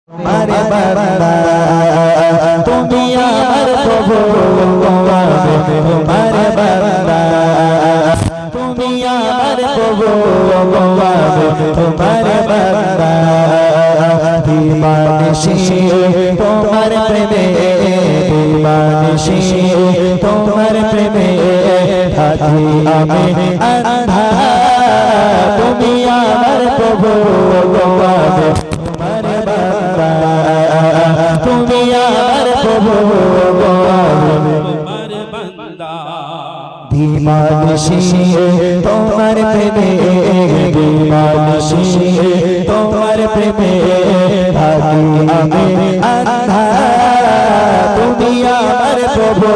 मारे बंदा তুমি আমার প্রভু তোমারে বন্দা তুমি আমার প্রভু তোমারে বন্দা দিবানিশি তোমার প্রেমে দিবানিশি তোমার প্রেমে থাকি আমি আন্ধা তুমি আমার প্রভু তোমারে বন্দা তুমি আমার প্রভু তোমারে বন্দা দিবানিশি তোমার প্রেমে দিবানিশি তোমার প্রেমে থাকি আমি আন্ধা তুমি আমার প্রভু